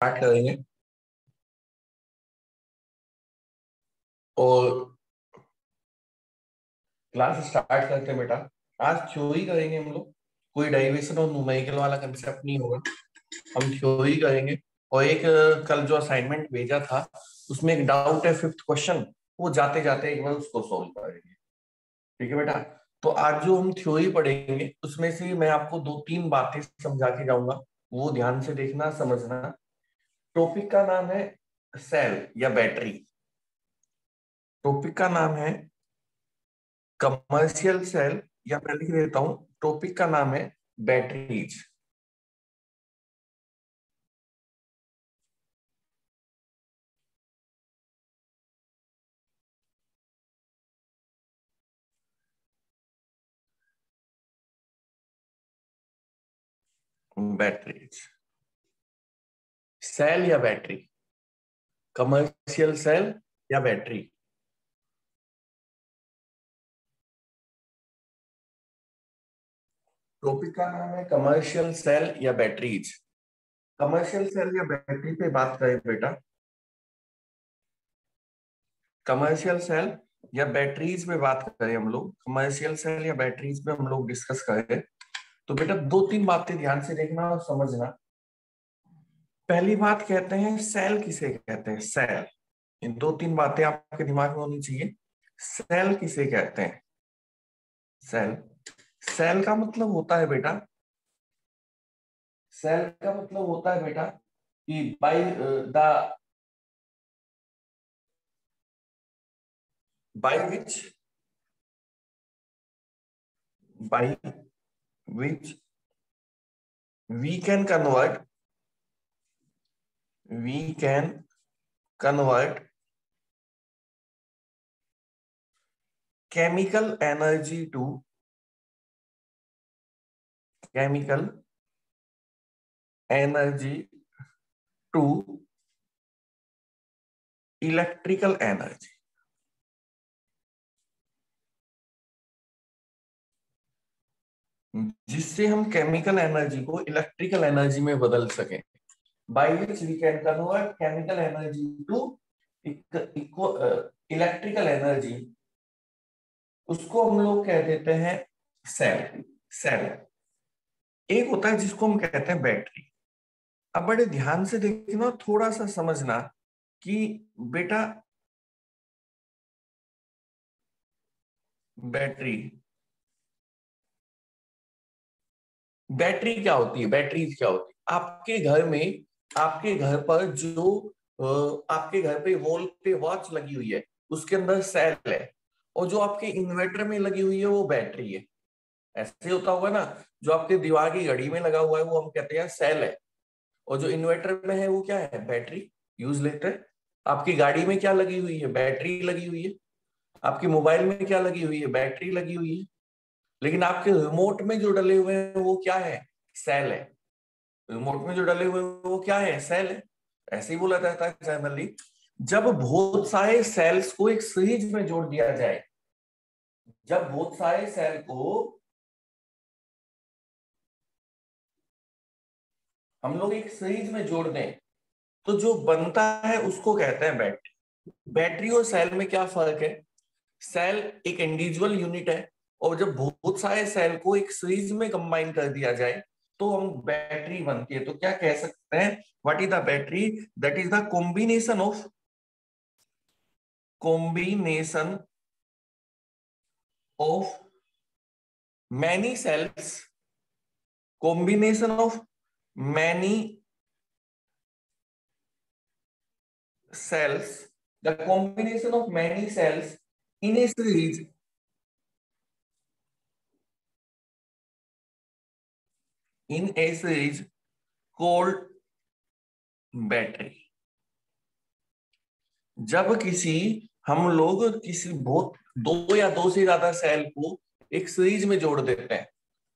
Start करेंगे और class start करते हैं बेटा। आज थ्योरी करेंगे हम लोग। कोई डेरिवेशन और न्यूमेरिकल वाला कंसेप्ट नहीं होगा। हम थ्योरी करेंगे और एक कल जो असाइनमेंट भेजा था उसमें एक डाउट है, फिफ्थ क्वेश्चन, वो जाते जाते एक बार उसको सॉल्व करेंगे। ठीक है बेटा। तो आज जो हम थ्योरी पढ़ेंगे उसमें से मैं आपको दो तीन बातें समझा के जाऊंगा, वो ध्यान से देखना समझना। टॉपिक का नाम है सेल या बैटरी। टॉपिक का नाम है कमर्शियल सेल, या मैं लिख देता हूं, टॉपिक का नाम है बैटरीज। बैटरीज, सेल या बैटरी, कमर्शियल सेल या बैटरी। टॉपिक का नाम है कमर्शियल सेल या बैटरीज। कमर्शियल सेल या बैटरी पे बात करें बेटा, कमर्शियल सेल या बैटरीज पे बात करें हम लोग, कमर्शियल सेल या बैटरीज पे हम लोग डिस्कस करें तो बेटा दो तीन बातें ध्यान से देखना और समझना। पहली बात कहते हैं सेल किसे कहते हैं, सेल। इन दो तीन बातें आपके दिमाग में होनी चाहिए। सेल किसे कहते हैं, सेल। सेल का मतलब होता है बेटा, सेल का मतलब होता है बेटा कि by which by which we can convert we can convert chemical energy to chemical energy to electrical energy. जिससे हम केमिकल एनर्जी को इलेक्ट्रिकल एनर्जी में बदल सकें। By which we can convert chemical energy to electrical energy, उसको हम लोग कह देते हैं सेल। सेल। एक होता है जिसको हम कहते हैं बैटरी। अब बड़े ध्यान से देखना, थोड़ा सा समझना कि बेटा बैटरी, बैटरी क्या होती है, बैटरीज क्या होती है। आपके घर में, आपके घर पर जो आपके घर पे वॉल पे वॉच लगी हुई है उसके अंदर सेल है, और जो आपके इन्वर्टर में लगी हुई है वो बैटरी है। ऐसे होता होगा ना, जो आपके दीवार की घड़ी में लगा हुआ है वो हम कहते हैं सेल है, और जो इन्वर्टर में है वो क्या है, बैटरी यूज लेते हैं। आपकी गाड़ी में क्या लगी हुई है, बैटरी लगी हुई है। आपके मोबाइल में क्या लगी हुई है, बैटरी लगी हुई है। लेकिन आपके रिमोट में जो डले हुए हैं वो क्या है, सेल है। रिमोट में जो डले हुए हैं वो क्या है, सेल है। ऐसे ही बोला जाता है जनरली। जब बहुत सारे सेल्स को एक सीरीज में जोड़ दिया जाए, जब बहुत सारे सेल को हम लोग एक सीरीज में जोड़ दें तो जो बनता है उसको कहते हैं बैटरी। बैटरी और सेल में क्या फर्क है, सेल एक इंडिविजुअल यूनिट है, और जब बहुत सारे सेल को एक सीरीज में कंबाइन कर दिया जाए तो हम बैटरी बनती है। तो क्या कह सकते हैं, what is the battery, that is the combination of many cells, combination of many cells, the combination of many cells in a series, in a series called battery। जब किसी, हम लोग किसी बहुत दो या दो से ज्यादा सेल को एक सीरीज में जोड़ देते हैं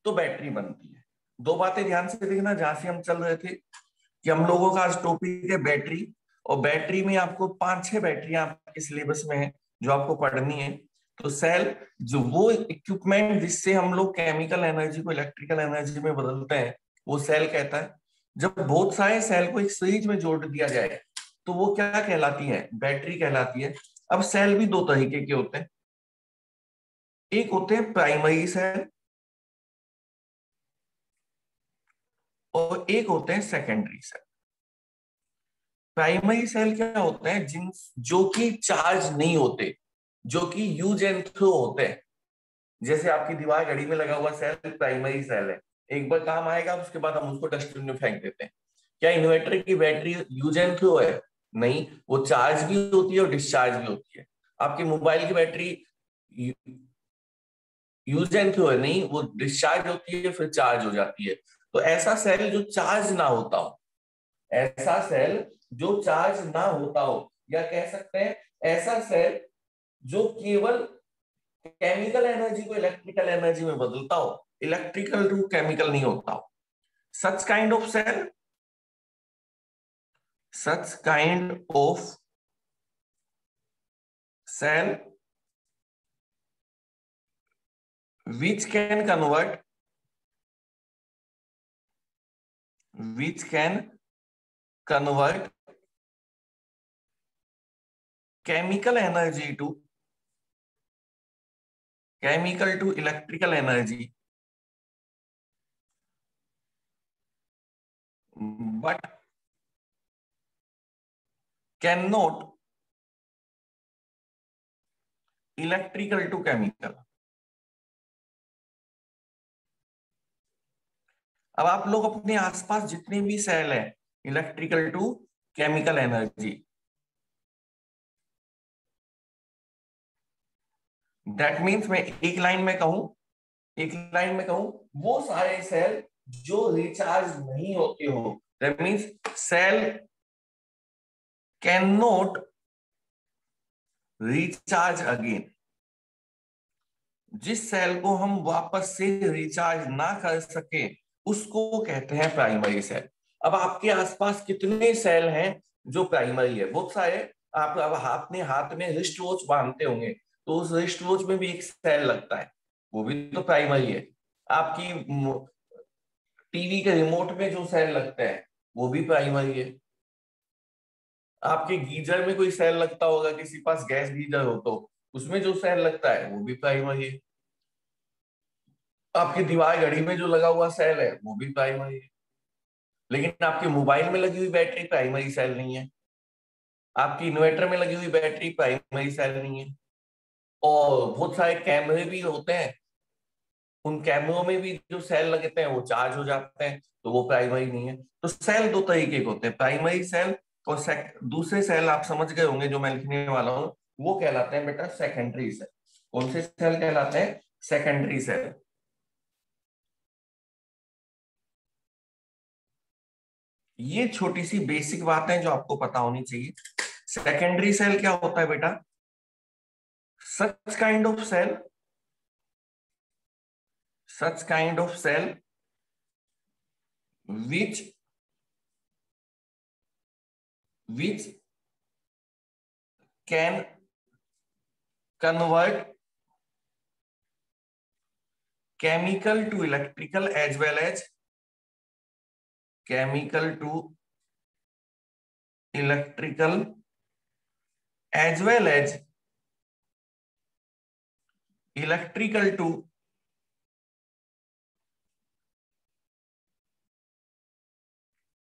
तो बैटरी बनती है। दो बातें ध्यान से देखना, जहां से हम चल रहे थे कि हम लोगों का आज टॉपिक है बैटरी, और बैटरी में आपको 5-6 बैटरियां आपके सिलेबस में है जो आपको पढ़नी है। तो सेल, जो वो इक्विपमेंट जिससे हम लोग केमिकल एनर्जी को इलेक्ट्रिकल एनर्जी में बदलते हैं, वो सेल कहता है। जब बहुत सारे सेल को एक सीरीज में जोड़ दिया जाए तो वो क्या कहलाती है, बैटरी कहलाती है। अब सेल भी दो तरीके के होते हैं, एक होते हैं प्राइमरी सेल और एक होते हैं सेकेंडरी सेल। प्राइमरी सेल क्या होते हैं, जिन जो कि चार्ज नहीं होते, जो कि यूज एंड थ्रो होते हैं। जैसे आपकी दीवार घड़ी में लगा हुआ सेल प्राइमरी सेल है, एक बार काम आएगा उसके बाद हम उसको डस्टबिन में फेंक देते हैं। क्या इन्वर्टर की बैटरी यूज एंड थ्रो है? नहीं, वो चार्ज भी होती है और डिस्चार्ज भी होती है। आपके मोबाइल की बैटरी यूज एंड थ्रो है? नहीं, वो डिस्चार्ज होती है फिर चार्ज हो जाती है। तो ऐसा सेल जो चार्ज ना होता हो, ऐसा सेल जो चार्ज ना होता हो, या कह सकते हैं ऐसा सेल जो केवल केमिकल एनर्जी को इलेक्ट्रिकल एनर्जी में बदलता हो, इलेक्ट्रिकल टू केमिकल नहीं होता हो, such kind of cell, such kind of cell which can convert which can convert chemical energy to chemical to electrical energy, but cannot electrical to chemical। अब आप लोग अपने आसपास जितने भी सेल हैं, electrical to chemical energy, that means मैं एक लाइन में कहूं, वो सारे सेल जो रिचार्ज नहीं होते हो, that means cell can not recharge again. जिस सेल को हम वापस से रिचार्ज ना कर सके उसको कहते हैं प्राइमरी सेल। अब आपके आसपास कितने सेल हैं जो प्राइमरी है? बहुत सारे। आप अब अपने हाथ में रिस्ट वॉच बांधते होंगे, तो उस रिस्ट वॉच में भी एक सेल लगता है, वो भी तो प्राइमरी है। आपकी टीवी के रिमोट में जो सेल लगता है वो भी प्राइमरी है। आपके गीजर में कोई सेल लगता होगा, किसी पास गैस गीजर हो तो उसमें जो सेल लगता है वो भी प्राइमरी है। आपकी दीवार घड़ी में जो लगा हुआ सेल है वो भी प्राइमरी है। लेकिन आपके मोबाइल में लगी हुई बैटरी प्राइमरी सेल नहीं है, आपकी इन्वर्टर में लगी हुई बैटरी प्राइमरी सेल नहीं है। और बहुत सारे कैमरे भी होते हैं, उन कैमरों में भी जो सेल लगते हैं वो चार्ज हो जाते हैं, तो वो प्राइमरी नहीं है। तो सेल दो तरीके के होते हैं, प्राइमरी सेल और दूसरे सेल आप समझ गए होंगे जो मैं लिखने वाला हूँ, वो कहलाते हैं बेटा सेकेंडरी सेल। कौन से सेल कहलाते हैं? Secondary cell. ये छोटी सी बेसिक बातें जो आपको पता होनी चाहिए। सेकेंडरी सेल क्या होता है बेटा? Such kind of cell, such kind of cell which which can convert chemical to electrical as well as chemical to electrical as well as electrical to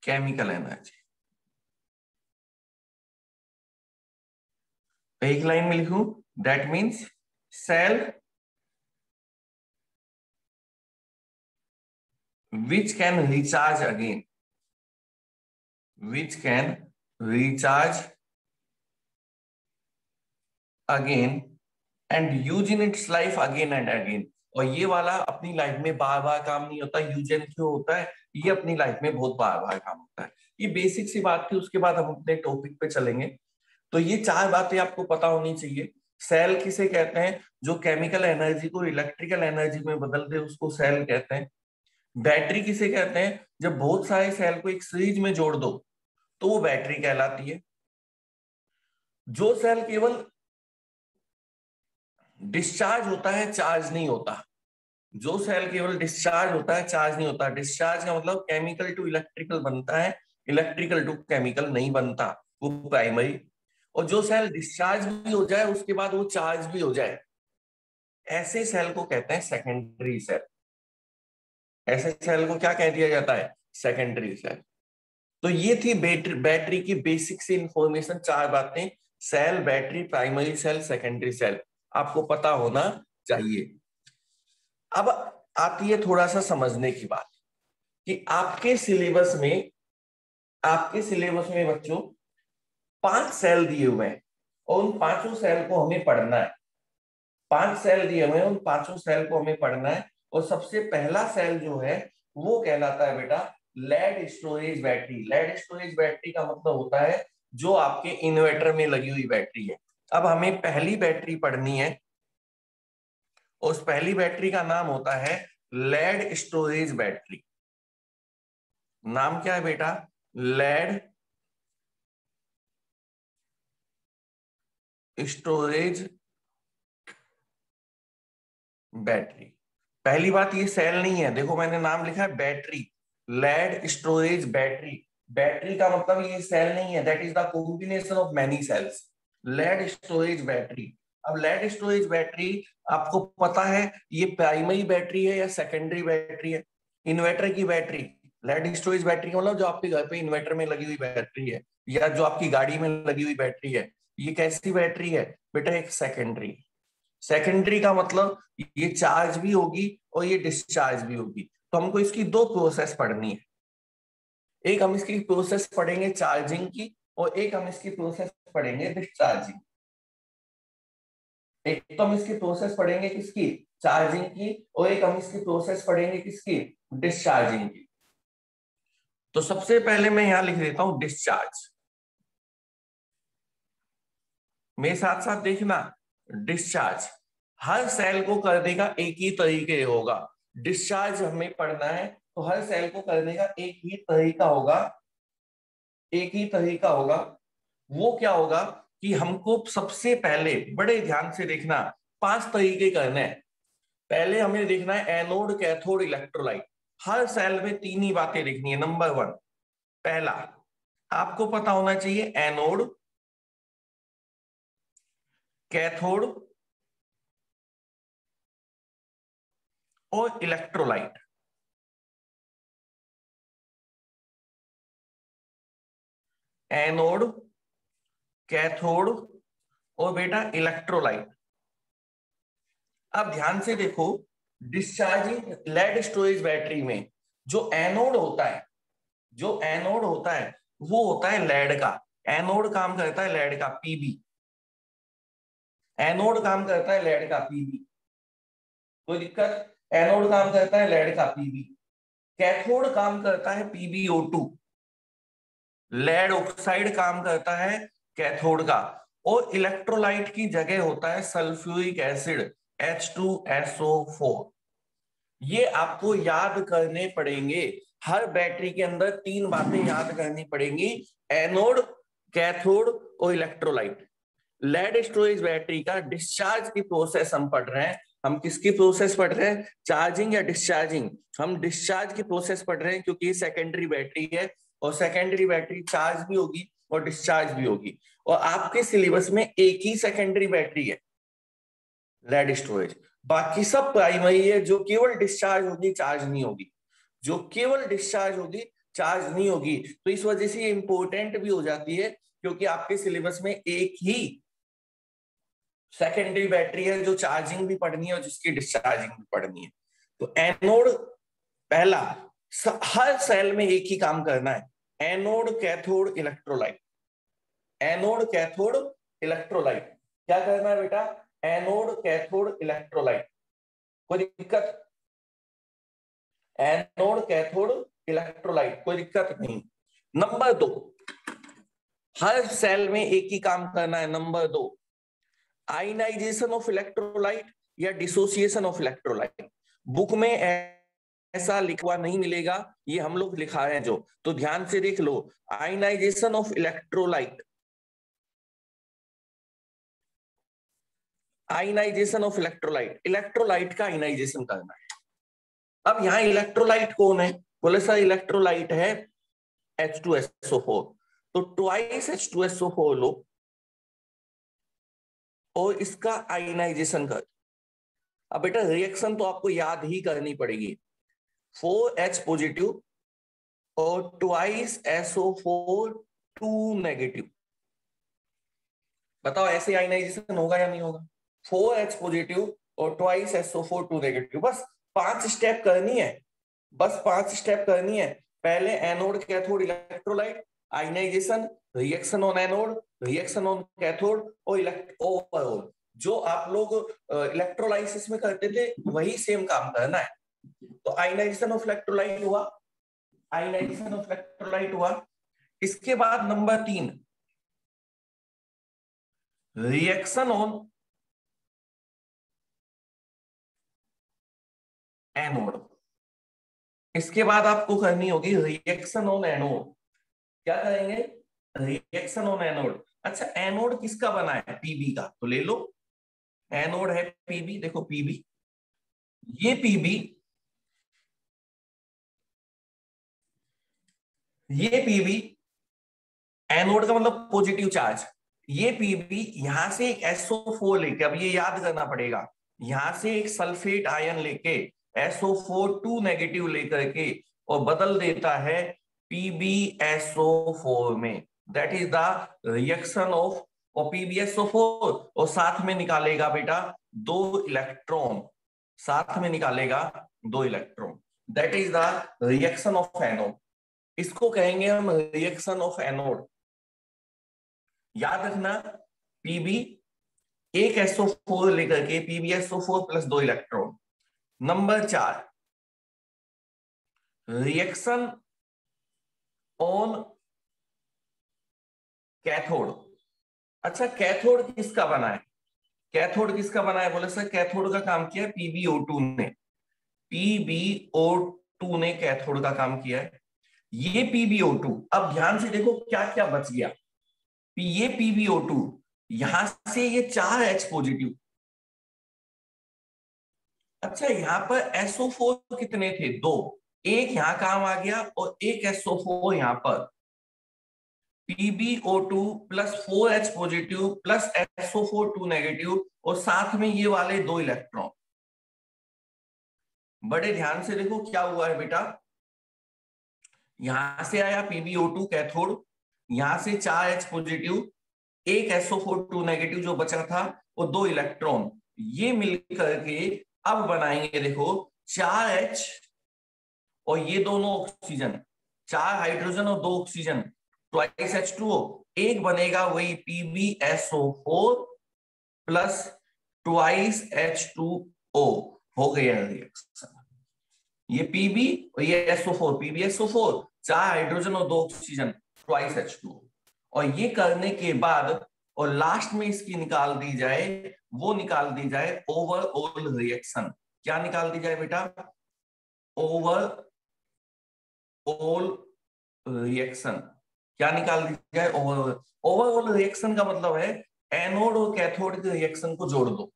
chemical energy। एक लाइन में लिखूं, that means cell which can recharge again, which can recharge again and use in its life again and again। और ये वाला अपनी life में बार बार काम नहीं होता, यूज एंड थ्रो होता है, ये अपनी लाइफ में बहुत बार बार काम होता है। ये बेसिक सी बात थी, उसके बाद हम अपने टॉपिक पे चलेंगे। तो ये चार बातें आपको पता होनी चाहिए। सेल किसे कहते हैं? जो केमिकल एनर्जी को इलेक्ट्रिकल एनर्जी में बदल दे उसको सेल कहते हैं। बैटरी किसे कहते हैं? जब बहुत सारे सेल को एक सीरीज में जोड़ दो तो वो बैटरी कहलाती है। जो सेल केवल डिस्चार्ज होता है, चार्ज नहीं होता, जो सेल केवल डिस्चार्ज होता है, चार्ज नहीं होता। डिस्चार्ज का मतलब केमिकल टू इलेक्ट्रिकल बनता है, इलेक्ट्रिकल टू केमिकल नहीं बनता, वो प्राइमरी। और जो सेल डिस्चार्ज भी हो जाए उसके बाद वो चार्ज भी हो जाए, ऐसे सेल को कहते हैं सेकेंडरी सेल। ऐसे सेल को क्या कह दिया जाता है? Secondary cell. तो ये थी बैटरी की बेसिक सी इंफॉर्मेशन, 4 बातें। Cell, battery, primary cell, secondary cell, आपको पता होना चाहिए। अब आती है थोड़ा सा समझने की बात कि आपके सिलेबस में बच्चों 5 सेल दिए हुए हैं और उन पांचों सेल को हमें पढ़ना है। 5 सेल दिए हुए हैं, उन पांचों सेल को हमें पढ़ना है। और सबसे पहला सेल जो है वो कहलाता है बेटा lead storage battery. Lead storage battery का मतलब होता है जो आपके इन्वर्टर में लगी हुई बैटरी है। अब हमें पहली बैटरी पढ़नी है, उस पहली बैटरी का नाम होता है लेड स्टोरेज बैटरी। नाम क्या है बेटा? Lead storage battery. पहली बात, ये सेल नहीं है, देखो मैंने नाम लिखा है battery, lead storage battery. Battery का मतलब ये सेल नहीं है, that is the combination of many cells. Lead storage battery. अब लेड स्टोरेज बैटरी, आपको पता है ये प्राइमरी बैटरी है या सेकेंडरी बैटरी है? इन्वर्टर की बैटरी। लेड स्टोरेज बैटरी का मतलब जो आपके घर पे इन्वर्टर में लगी हुई बैटरी है या जो आपकी गाड़ी में लगी हुई बैटरी है, ये कैसी बैटरी है बेटा? एक सेकेंडरी। सेकेंडरी का मतलब ये चार्ज भी होगी और ये डिस्चार्ज भी होगी। तो हमको इसकी 2 प्रोसेस पढ़नी है। एक हम इसकी प्रोसेस पढ़ेंगे चार्जिंग की और एक हम इसकी प्रोसेस पढ़ेंगे डिस्चार्जिंग। एक तो हम इसकी प्रोसेस पढ़ेंगे किसकी? चार्जिंग की। और एक हम इसकी प्रोसेस पढ़ेंगे किसकी? डिस्चार्जिंग की। तो सबसे पहले मैं यहां लिख देता हूं डिस्चार्ज। मेरे साथ साथ देखना, डिस्चार्ज हर सेल को करने का एक ही तरीके होगा। डिस्चार्ज हमें पढ़ना है तो हर सेल को करने का एक ही तरीका होगा, एक ही तरीका होगा। वो क्या होगा कि हमको सबसे पहले बड़े ध्यान से देखना, 5 तरीके करने हैं। पहले हमें देखना है एनोड, कैथोड, इलेक्ट्रोलाइट। हर सेल में 3 ही बातें लिखनी है। नंबर 1, पहला आपको पता होना चाहिए एनोड, कैथोड और इलेक्ट्रोलाइट। एनोड, कैथोड और बेटा इलेक्ट्रोलाइट। अब ध्यान से देखो, डिस्चार्जिंग लेड स्टोरेज बैटरी में जो एनोड होता है, जो एनोड होता है वो होता है लेड का। एनोड काम करता है लेड का, पीबी। एनोड काम करता है लेड का, पीबी। कोई दिक्कत? एनोड काम करता है लेड का, पीबी। कैथोड काम करता है पीबीओ2। लेड ऑक्साइड काम करता है कैथोड का। और इलेक्ट्रोलाइट की जगह होता है सल्फ्यूरिक एसिड, H2SO4। ये आपको याद करने पड़ेंगे। हर बैटरी के अंदर 3 बातें याद करनी पड़ेंगी, एनोड, कैथोड और इलेक्ट्रोलाइट। लेड स्टोरेज बैटरी का डिस्चार्ज की प्रोसेस हम पढ़ रहे हैं। हम किसकी प्रोसेस पढ़ रहे हैं? चार्जिंग या डिस्चार्जिंग? हम डिस्चार्ज की प्रोसेस पढ़ रहे हैं क्योंकि ये सेकेंडरी बैटरी है और सेकेंडरी बैटरी चार्ज भी होगी और डिस्चार्ज भी होगी। और आपके सिलेबस में एक ही सेकेंडरी बैटरी है, लेड स्टोरेज। बाकी सब प्राइमरी है जो केवल डिस्चार्ज होगी, चार्ज नहीं होगी। जो केवल डिस्चार्ज होगी, चार्ज नहीं होगी। तो इस वजह से ये इंपॉर्टेंट भी हो जाती है क्योंकि आपके सिलेबस में एक ही सेकेंडरी बैटरी है जो चार्जिंग भी पढ़नी है और जिसकी डिस्चार्जिंग भी पढ़नी है। तो एनोड पहला, हर सेल में एक ही काम करना है, anode, cathode, electrolyte. Anode, cathode, electrolyte. क्या करना है बेटा? Anode, cathode, electrolyte. कोई दिक्कत? एनोड, कैथोड, इलेक्ट्रोलाइट, कोई दिक्कत नहीं। नंबर 2, हर सेल में एक ही काम करना है। नंबर 2, आयनाइजेशन ऑफ इलेक्ट्रोलाइट या डिसोसिएशन ऑफ इलेक्ट्रोलाइट। बुक में ऐसा लिखा नहीं मिलेगा, ये हम लोग लिखा है जो, तो ध्यान से देख लो। Ionization of electrolyte, ionization of electrolyte, electrolyte का आयनाइजेशन करना है। अब यहाँ इलेक्ट्रोलाइट कौन है? बोले सर इलेक्ट्रोलाइट है H2SO4, तो ट्वाइस H2SO4 लो और इसका आयनाइजेशन कर। अब बेटा रिएक्शन तो आपको याद ही करनी पड़ेगी, 4H पॉजिटिव और ट्वाइस SO4 2 नेगेटिव। बताओ ऐसे आयनाइजेशन होगा या नहीं होगा? 4H पॉजिटिव और ट्वाइस SO4 2 नेगेटिव। बस 5 स्टेप करनी है, बस 5 स्टेप करनी है। पहले anode cathode electrolyte, ionization, reaction on anode, reaction on cathode और ओवरऑल जो आप लोग इलेक्ट्रोलाइसिस में करते थे वही सेम काम करना है। तो आयनाइजेशन ऑफ इलेक्ट्रोलाइट हुआ, आयनाइजेशन ऑफ इलेक्ट्रोलाइट हुआ। इसके बाद नंबर 3 रिएक्शन ऑन एनोड। इसके बाद आपको करनी होगी रिएक्शन ऑन एनोड। क्या करेंगे? Reaction on anode. अच्छा एनोड किसका बना है? पीबी का, तो ले लो एनोड है पीबी। देखो पीबी, ये पीबी, ये पीबी एनोड का मतलब पॉजिटिव चार्ज। ये पीबी यहां से एक SO4 लेके, अब ये याद करना पड़ेगा, यहां से एक सल्फेट आयन लेके SO4 2 नेगेटिव लेकर के और बदल देता है PbSO4 में। That is the reaction of और PbSO4, और साथ में निकालेगा बेटा 2 इलेक्ट्रॉन, साथ में निकालेगा 2 electron. That is the reaction of anode. इसको कहेंगे हम रिएक्शन ऑफ एनोड। याद रखना पीबी एक SO4 लेकर के PbSO4 plus 2 electron. Number 4 reaction on cathode. अच्छा कैथोड किसका बना है? कैथोड किसका बना है? बोले सर कैथोड का काम किया PbO2 ने, PbO2 ने कैथोड का काम किया है। ये PbO2, अब ध्यान से देखो क्या क्या बच गया। ये PbO2, यहां से ये 4H पॉजिटिव। अच्छा यहाँ पर SO4 कितने थे? 2, एक यहां काम आ गया और एक SO4 यहां पर। PbO2 plus 4H positive plus SO4 2 negative और साथ में ये वाले 2 इलेक्ट्रॉन। बड़े ध्यान से देखो क्या हुआ है बेटा, यहां से आया PbO2 कैथोड, यहां से 4H पॉजिटिव, एक SO4 2 नेगेटिव जो बचा था वो 2 इलेक्ट्रॉन, ये मिलकर के अब बनाएंगे देखो 4H और ये दोनों ऑक्सीजन, 4 हाइड्रोजन और 2 ऑक्सीजन, ट्वाइस H2O, एक बनेगा वही PbSO4 प्लस ट्वाइस H2O। हो गया रिएक्शन। ये पीबी और ये SO4, PbSO4, 4 हाइड्रोजन और 2 ऑक्सीजन, ट्वाइस H2O। और ये करने के बाद और लास्ट में इसकी निकाल दी जाए, वो निकाल दी जाए ओवरऑल रिएक्शन। क्या निकाल दी जाए बेटा? Overall reaction. क्या निकाल दी जाए? ओवरऑल रिएक्शन का मतलब है एनोड और कैथोड के रिएक्शन को जोड़ दो।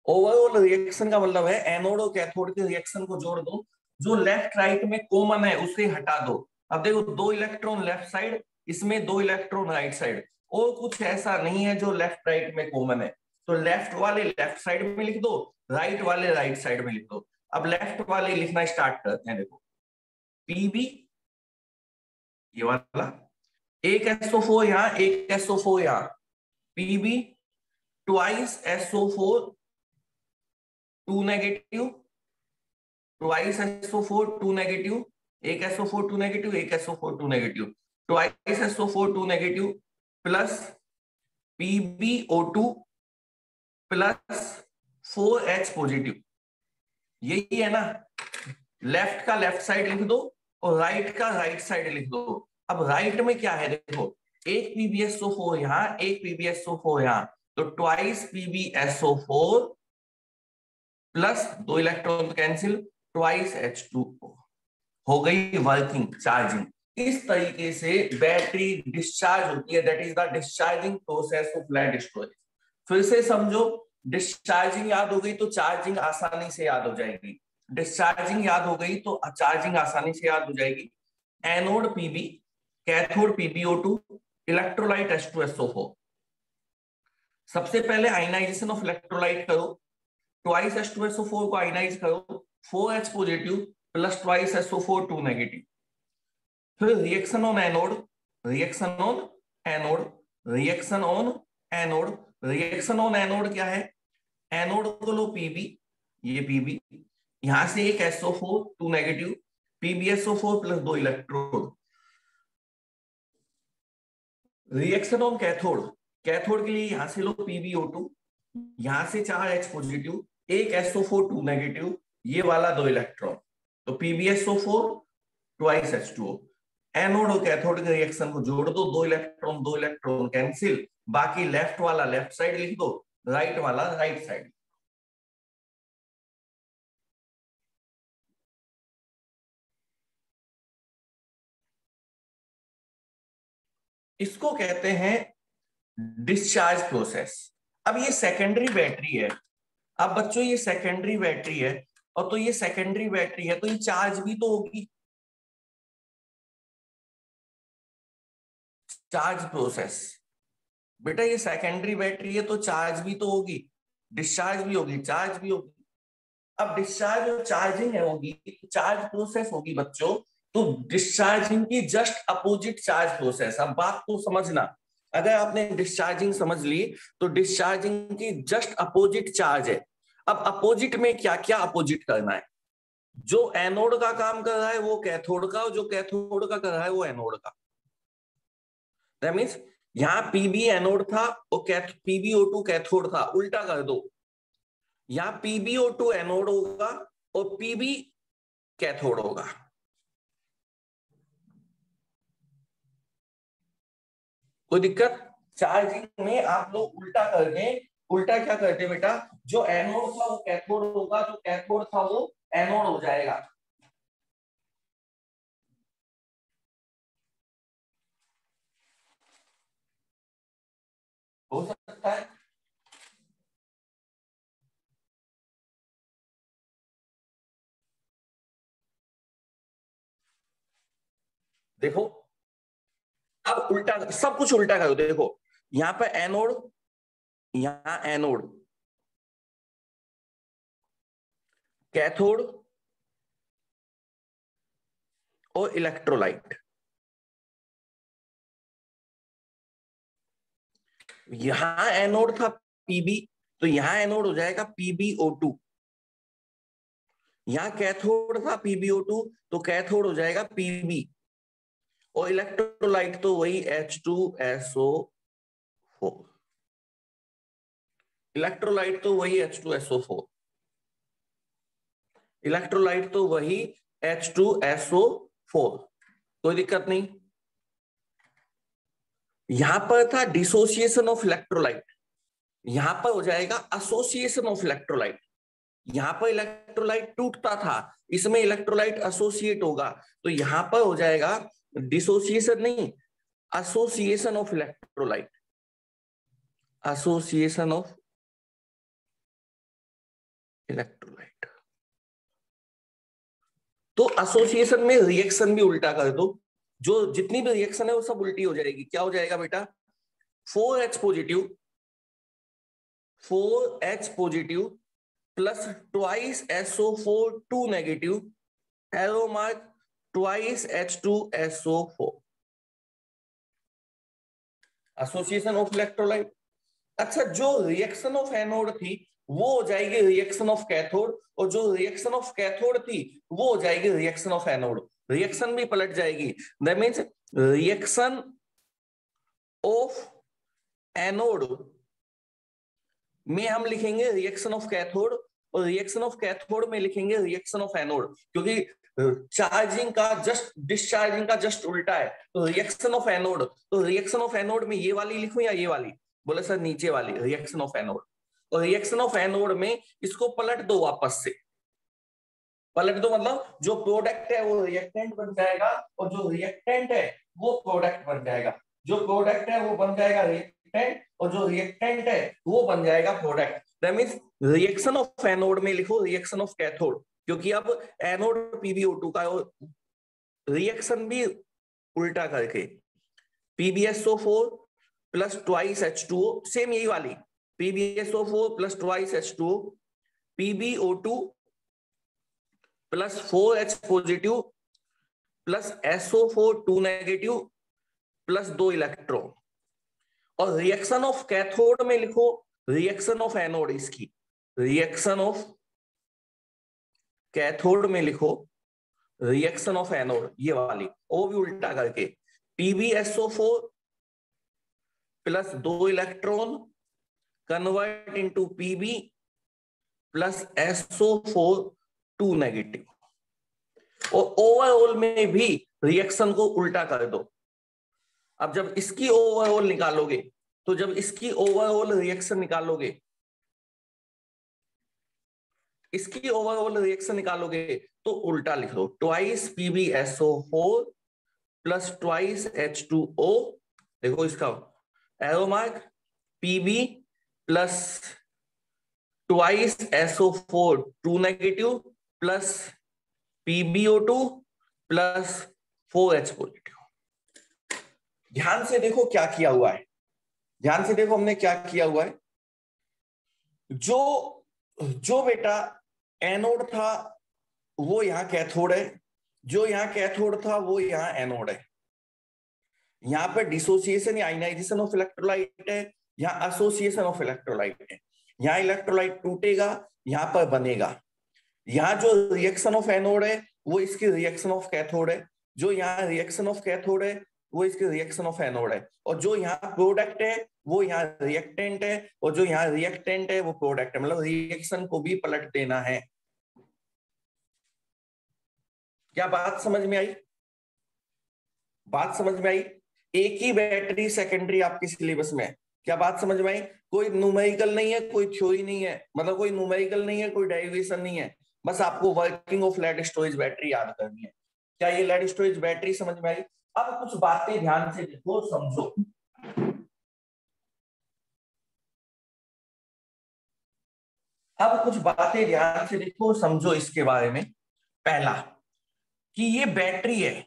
ओवरऑल रिएक्शन का मतलब है एनोड और कैथोड के रिएक्शन को जोड़ दो, जो लेफ्ट राइट में कॉमन है उसे हटा दो। अब देखो 2 इलेक्ट्रॉन लेफ्ट साइड, इसमें 2 इलेक्ट्रॉन राइट साइड, और कुछ ऐसा नहीं है जो लेफ्ट राइट में कॉमन है, तो लेफ्ट वाले लेफ्ट साइड में लिख दो, राइट वाले राइट साइड में लिख दो। अब लेफ्ट वाले लिखना स्टार्ट करते हैं। देखो पीबी ये वाला, एक SO4 यहाँ, एक SO4 यहाँ, P B twice SO4 2 negative, twice SO4 2 negative, एक SO4 2 नेगेटिव, एक SO4 2 negative, twice SO4 2 negative plus PbO2 plus 4H positive. यही है ना? लेफ्ट का लेफ्ट साइड लिख दो और राइट का राइट साइड लिख दो। अब राइट में क्या है देखो, एक PbSO4 यहाँ, एक PbSO4 यहाँ, तो twice PbSO4 plus 2 electron cancel, twice H2O। हो गई वर्किंग चार्जिंग। इस तरीके से बैटरी डिस्चार्ज होती है। That is the discharging process of lead storage. फिर से समझो, डिस्चार्जिंग याद हो गई तो चार्जिंग आसानी से याद हो जाएगी। डिस्चार्जिंग याद हो गई तो चार्जिंग आसानी से याद हो जाएगी। Anode P B, cathode P B O two, electrolyte H2SO4। सबसे पहले आयनाइजेशन ऑफ इलेक्ट्रोलाइट करो, ट्वाइस H2SO4 को आयनाइज करो, 4H positive plus twice SO4 2 negative. फिर reaction on anode, reaction on anode, reaction on anode, reaction on anode क्या है, एनोड को लो PB, ये पीबी, यहां से एक SO4 2 negative, PbSO4 plus 2 electrode. Reaction on cathode, cathode के लिए यहां से लो PbO2, यहां से 4H पॉजिटिव, एक SO4 2 नेगेटिव, ये वाला 2 इलेक्ट्रॉन, तो PbSO4 ट्वाइस H2O। एनोड और कैथोड के रिएक्शन को जोड़ दो, 2 इलेक्ट्रॉन कैंसिल, बाकी लेफ्ट वाला लेफ्ट साइड लिख दो, राइट वाला राइट साइड। इसको कहते हैं डिस्चार्ज प्रोसेस। अब ये सेकेंडरी बैटरी है, अब बच्चों ये सेकेंडरी बैटरी है, और तो ये सेकेंडरी बैटरी है तो ये चार्ज भी तो होगी, चार्ज प्रोसेस। बेटा ये सेकेंडरी बैटरी है तो चार्ज भी तो होगी, डिस्चार्ज भी होगी, चार्ज भी होगी। अब डिस्चार्ज और चार्जिंग है होगी, चार्ज प्रोसेस होगी बच्चों, तो डिस्चार्जिंग की जस्ट अपोजिट चार्ज प्रोसेस। अब बात को समझना, अगर आपने डिस्चार्जिंग समझ ली तो डिस्चार्जिंग की जस्ट अपोजिट चार्ज है। अब अपोजिट में क्या क्या अपोजिट करना है, जो एनोड का काम कर रहा है वो कैथोड का, और जो कैथोड का कर रहा है वो एनोड का। दैट मीन्स यहां पीबी एनोड था और PbO2 कैथोड था, उल्टा कर दो, यहां PbO2 एनोड होगा और पीबी कैथोड होगा। कोई दिक्कत? चार्जिंग में आप लोग उल्टा कर दें, उल्टा क्या करते बेटा, जो एनोड था वो कैथोड होगा, जो कैथोड था वो एनोड हो जाएगा। हो सकता है। देखो अब उल्टा, सब कुछ उल्टा करो, देखो यहां पर एनोड, यहां एनोड, कैथोड और इलेक्ट्रोलाइट। यहां एनोड था पीबी, तो यहां एनोड हो जाएगा PbO2। यहां कैथोड था PbO2, तो कैथोड हो जाएगा पीबी, और इलेक्ट्रोलाइट तो वही H2SO4, इलेक्ट्रोलाइट तो वही H2SO4, इलेक्ट्रोलाइट तो वही H2SO4। कोई दिक्कत नहीं। यहां पर था डिसोसिएशन ऑफ इलेक्ट्रोलाइट, यहां पर हो जाएगा एसोसिएशन ऑफ इलेक्ट्रोलाइट। यहां पर इलेक्ट्रोलाइट टूटता था, इसमें इलेक्ट्रोलाइट एसोसिएट होगा, तो यहां पर हो जाएगा डिसोसिएशन नहीं, association of electrolyte, association of electrolyte. तो एसोसिएशन में रिएक्शन भी उल्टा कर दो, जो जितनी भी रिएक्शन है वो सब उल्टी हो जाएगी। क्या हो जाएगा बेटा, 4H positive, 4H positive plus twice SO4 2 negative, arrow mark twice H2SO4, association of electrolyte. अच्छा, जो रिएक्शन ऑफ एनोड थी वो हो जाएगी रिएक्शन ऑफ कैथोड, और जो रिएक्शन ऑफ कैथोड थी वो हो जाएगी रिएक्शन ऑफ एनोड, रिएक्शन भी पलट जाएगी। That means reaction of anode में हम लिखेंगे रिएक्शन ऑफ कैथोड, और रिएक्शन ऑफ कैथोड में लिखेंगे रिएक्शन ऑफ एनोड, क्योंकि चार्जिंग का जस्ट डिस्चार्जिंग का जस्ट उल्टा है। तो रिएक्शन ऑफ एनोड, तो रिएक्शन ऑफ एनोड में ये वाली लिखूं या ये वाली? बोले सर नीचे वाली, रिएक्शन ऑफ एनोड। और रिएक्शन ऑफ एनोड में इसको पलट दो, वापस से पलट दो, मतलब जो प्रोडक्ट है वो रिएक्टेंट बन जाएगा, और जो रिएक्टेंट है वो प्रोडक्ट बन जाएगा, जो प्रोडक्ट है वो बन जाएगा रिएक्टेंट, और जो रिएक्टेंट है वो बन जाएगा product. That means reaction of anode में लिखो रिएक्शन ऑफ कैथोड, क्योंकि अब एनोड PbO2 का रिएक्शन भी उल्टा करके PbSO4 plus twice H2O, same यही वाली PbSO4 plus twice H2O, PbO2 plus 4H positive plus SO4 2 negative plus 2 electron. और रिएक्शन ऑफ कैथोड में लिखो रिएक्शन ऑफ एनोड, इसकी रिएक्शन ऑफ कैथोड में लिखो रिएक्शन ऑफ एनोड, ये वाली, वो भी उल्टा करके PbSO4 plus 2 electron convert into Pb plus SO4 2 negative. और ओवरऑल में भी रिएक्शन को उल्टा कर दो। अब जब इसकी ओवरऑल निकालोगे, तो जब इसकी ओवरऑल रिएक्शन निकालोगे, इसकी ओवरऑल रिएक्शन निकालोगे तो उल्टा लिख दो, twice PbSO4 plus twice H2O। देखो इसका arrow mark, Pb plus twice SO4 2 negative plus PbO2 plus 4H positive. ध्यान से देखो क्या किया हुआ है, ध्यान से देखो हमने क्या किया हुआ है। जो बेटा एनोड था वो यहां कैथोड है, जो यहां कैथोड था वो यहां एनोड है। यहां पर डिसोसिएशन या आयनाइजेशन ऑफ इलेक्ट्रोलाइट है, यहां एसोसिएशन ऑफ इलेक्ट्रोलाइट है। यहां इलेक्ट्रोलाइट टूटेगा, यहां पर बनेगा। यहां जो रिएक्शन ऑफ एनोड है वो इसकी रिएक्शन ऑफ कैथोड है, जो यहाँ रिएक्शन ऑफ कैथोड है वो इसकी रिएक्शन ऑफ एनोड है, और जो यहाँ प्रोडक्ट है वो यहाँ रिएक्टेंट है, और जो यहाँ रिएक्टेंट है वो प्रोडक्ट है। मतलब रिएक्शन को भी पलट देना है। क्या बात समझ में आई? बात समझ में आई? एक ही बैटरी सेकेंडरी आपके सिलेबस में है। क्या बात समझ में आई? कोई न्यूमेरिकल नहीं है, कोई थ्योरी नहीं है, मतलब कोई न्यूमेरिकल नहीं है, कोई डेरिवेशन नहीं है, बस आपको working of lead storage battery याद करनी है। क्या ये लेड स्टोरेज बैटरी समझ में आई? अब कुछ बातें ध्यान से देखो, समझो। अब कुछ बातें ध्यान से देखो, समझो इसके बारे में। पहला कि ये बैटरी है,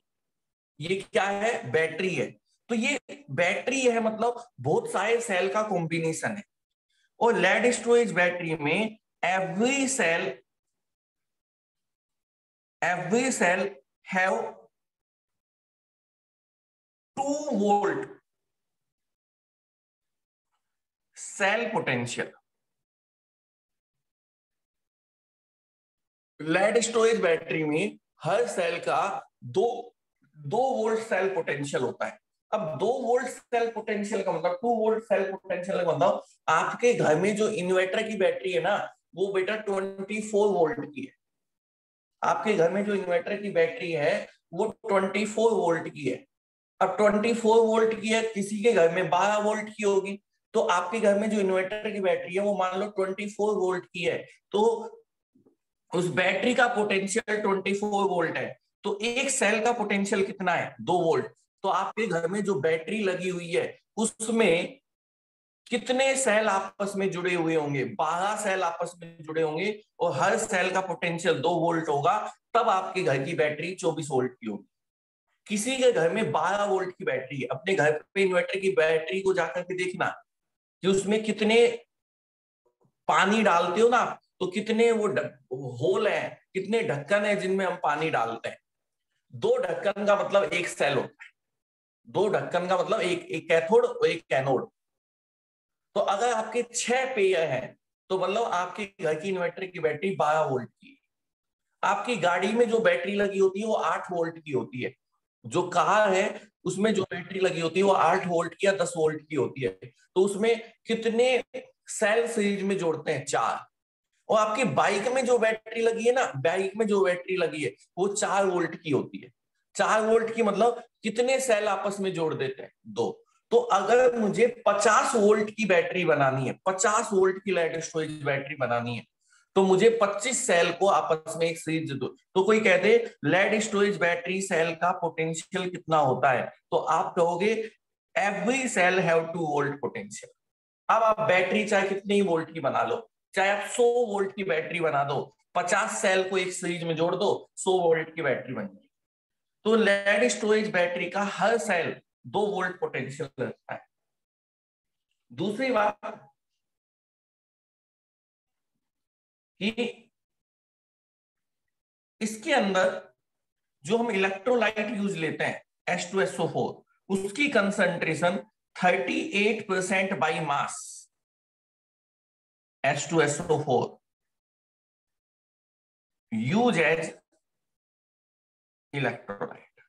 ये क्या है? बैटरी है। तो ये बैटरी है मतलब बहुत सारे सेल का कॉम्बिनेशन है। और लेड स्टोरेज बैटरी में every cell have 2 volt cell potential. Lead storage battery में हर सेल का 2 वोल्ट सेल पोटेंशियल होता है। अब 2 वोल्ट सेल पोटेंशियल का मतलब 2 वोल्ट सेल पोटेंशियल का मतलब आपके घर में जो इन्वर्टर की बैटरी है ना वो बेटा 24 वोल्ट की है। आपके घर में जो इन्वर्टर की बैटरी है वो 24 वोल्ट की है। अब 24 वोल्ट की है, किसी के घर में 12 वोल्ट की होगी। तो आपके घर में जो इन्वर्टर की बैटरी है वो मान लो 24 वोल्ट की है, तो उस बैटरी का पोटेंशियल 24 वोल्ट है। तो एक सेल का पोटेंशियल कितना है? 2 वोल्ट। तो आपके घर में जो बैटरी लगी हुई है उसमें कितने सेल आपस में जुड़े हुए होंगे? 12 सेल आपस में जुड़े होंगे, और हर सेल का पोटेंशियल 2 वोल्ट होगा, तब आपके घर की बैटरी 24 वोल्ट की होगी। किसी के घर में 12 वोल्ट की बैटरी है, अपने घर पे इन्वर्टर की बैटरी को जाकर के देखना कि उसमें कितने पानी डालते हो ना, तो कितने वो होल है, कितने ढक्कन है जिनमें हम पानी डालते हैं। 2 ढक्कन का मतलब एक सेल होता है, 2 ढक्कन का मतलब एक कैथोड और एक कैनोड। तो अगर आपके 6 पेयर हैं तो मतलब आपके घर की इन्वर्टर की बैटरी 12 वोल्ट की है। आपकी गाड़ी में जो बैटरी लगी होती है वो 8 वोल्ट की होती है। जो कार है उसमें जो बैटरी लगी होती है वो 8 वोल्ट की या 10 वोल्ट की होती है। तो उसमें कितने सेल सीरीज में जोड़ते हैं? 4। और आपकी बाइक में जो बैटरी लगी है ना, बाइक में जो बैटरी लगी है वो 4 वोल्ट की होती है। 4 वोल्ट की मतलब कितने सेल आपस में जोड़ देते हैं? 2। तो अगर मुझे 50 वोल्ट की बैटरी बनानी है, 50 वोल्ट की लेड स्टोरेज बैटरी बनानी है, तो मुझे 25 सेल को आपस में एक सीरीज दो। तो कोई कहते लेड स्टोरेज बैटरी सेल का पोटेंशियल कितना होता है, तो आप कहोगे every cell have 2 volt potential. अब आप बैटरी चाहे कितनी वोल्ट की बना लो, चाहे आप 100 वोल्ट की बैटरी बना दो, 50 सेल को एक सीरीज में जोड़ दो, 100 वोल्ट की बैटरी बन जाएगी। तो लेड स्टोरेज बैटरी का हर सेल 2 वोल्ट पोटेंशियल रखता है। दूसरी बात कि इसके अंदर जो हम इलेक्ट्रोलाइट यूज लेते हैं H2SO4, उसकी concentration 38% by mass H2SO4 use as electrolyte.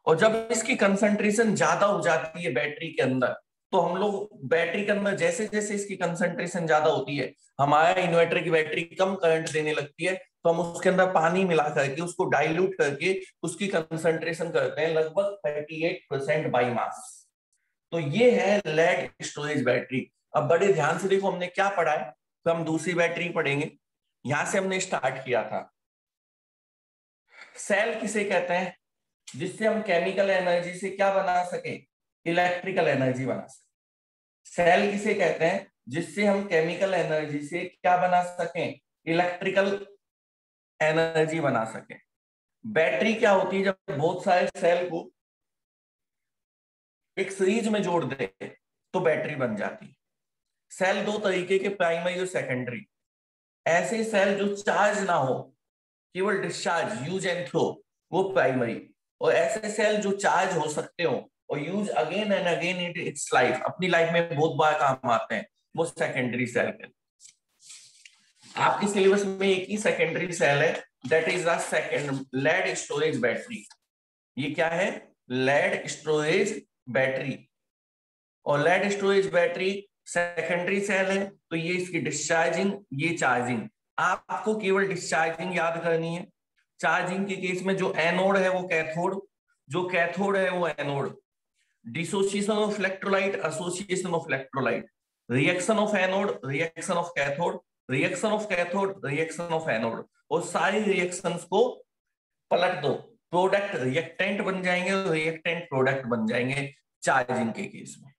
और जब इसकी कंसंट्रेशन ज्यादा हो जाती है बैटरी के अंदर, तो हम लोग बैटरी के अंदर जैसे जैसे इसकी कंसंट्रेशन ज्यादा होती है, हमारा इन्वर्टर की बैटरी कम करंट देने लगती है, तो हम उसके अंदर पानी मिला करके उसको डाइल्यूट करके उसकी कंसंट्रेशन करते हैं लगभग 38% बाई मास। तो ये है लेड स्टोरेज बैटरी। अब बड़े ध्यान से देखो हमने क्या पढ़ा है, तो हम दूसरी बैटरी पढ़ेंगे। यहां से हमने स्टार्ट किया था। सेल किसे कहते हैं? जिससे हम केमिकल एनर्जी से क्या बना सके? इलेक्ट्रिकल एनर्जी बना सके। सेल किसे कहते हैं? जिससे हम केमिकल एनर्जी से क्या बना सकें? इलेक्ट्रिकल एनर्जी बना सकें। बैटरी क्या होती है? जब बहुत सारे सेल को एक सीरीज में जोड़ दे तो बैटरी बन जाती है। सेल दो तरीके के, प्राइमरी और सेकेंडरी। ऐसे सेल जो चार्ज ना हो, केवल डिस्चार्ज, यूज एंड थ्रो, वो प्राइमरी। और ऐसे सेल जो चार्ज हो सकते हो और use again and again in its life, अपनी लाइफ में बहुत बार काम आते हैं, वो सेकेंडरी सेल है। आपके सिलेबस में एक ही सेकेंडरी सेल है, that is the second lead storage battery. ये क्या है? Lead storage battery. और lead storage battery secondary cell है, तो ये इसकी डिस्चार्जिंग, ये चार्जिंग। आपको केवल डिस्चार्जिंग याद करनी है। चार्जिंग के केस में जो एनोड है वो कैथोड, जो कैथोड है वो anode. Dissociation of electrolyte, association of electrolyte, reaction of anode, reaction of cathode, reaction of cathode, reaction of anode. और सारी रिएक्शंस को पलट दो, प्रोडक्ट रिएक्टेंट बन जाएंगे और रिएक्टेंट प्रोडक्ट बन जाएंगे चार्जिंग के केस में।